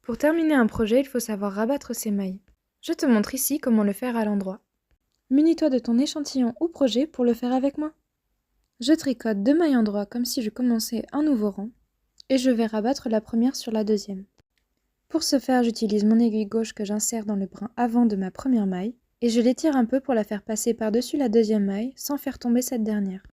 Pour terminer un projet, il faut savoir rabattre ses mailles. Je te montre ici comment le faire à l'endroit. Munis-toi de ton échantillon ou projet pour le faire avec moi. Je tricote 2 mailles endroit comme si je commençais un nouveau rang et je vais rabattre la première sur la deuxième. Pour ce faire, j'utilise mon aiguille gauche que j'insère dans le brin avant de ma première maille et je l'étire un peu pour la faire passer par-dessus la deuxième maille sans faire tomber cette dernière.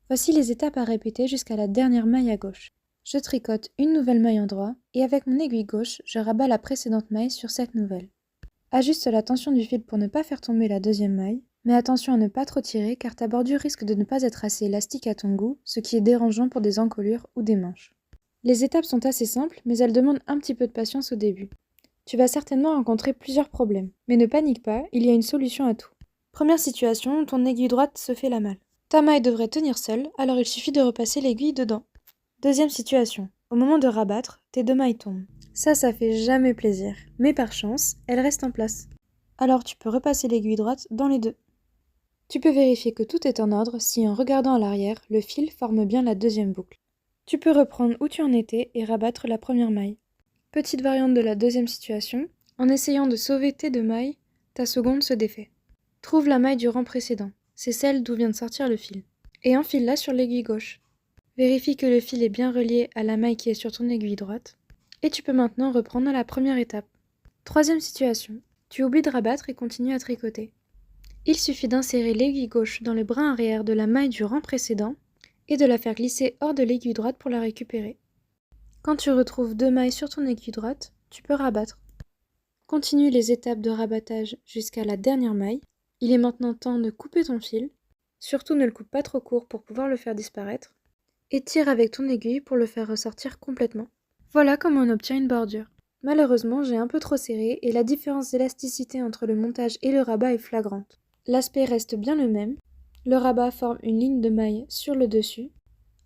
Voici les étapes à répéter jusqu'à la dernière maille à gauche. Je tricote une nouvelle maille endroit et avec mon aiguille gauche, je rabats la précédente maille sur cette nouvelle. Ajuste la tension du fil pour ne pas faire tomber la deuxième maille, mais attention à ne pas trop tirer car ta bordure risque de ne pas être assez élastique à ton goût, ce qui est dérangeant pour des encolures ou des manches. Les étapes sont assez simples, mais elles demandent un petit peu de patience au début. Tu vas certainement rencontrer plusieurs problèmes, mais ne panique pas, il y a une solution à tout. Première situation, ton aiguille droite se fait la malle. Ta maille devrait tenir seule, alors il suffit de repasser l'aiguille dedans. Deuxième situation, au moment de rabattre, tes 2 mailles tombent. Ça fait jamais plaisir, mais par chance, elles restent en place. Alors tu peux repasser l'aiguille droite dans les deux. Tu peux vérifier que tout est en ordre si en regardant à l'arrière, le fil forme bien la deuxième boucle. Tu peux reprendre où tu en étais et rabattre la première maille. Petite variante de la deuxième situation, en essayant de sauver tes 2 mailles, ta seconde se défait. Trouve la maille du rang précédent, c'est celle d'où vient de sortir le fil, et enfile-la sur l'aiguille gauche. Vérifie que le fil est bien relié à la maille qui est sur ton aiguille droite, et tu peux maintenant reprendre la première étape. Troisième situation, tu oublies de rabattre et continues à tricoter. Il suffit d'insérer l'aiguille gauche dans le brin arrière de la maille du rang précédent et de la faire glisser hors de l'aiguille droite pour la récupérer. Quand tu retrouves 2 mailles sur ton aiguille droite, tu peux rabattre. Continue les étapes de rabattage jusqu'à la dernière maille. Il est maintenant temps de couper ton fil. Surtout ne le coupe pas trop court pour pouvoir le faire disparaître. Et tire avec ton aiguille pour le faire ressortir complètement. Voilà comment on obtient une bordure. Malheureusement, j'ai un peu trop serré et la différence d'élasticité entre le montage et le rabat est flagrante. L'aspect reste bien le même. Le rabat forme une ligne de maille sur le dessus,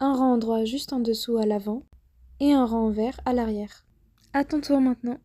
un rang droit juste en dessous à l'avant et un rang vert à l'arrière. À ton tour maintenant.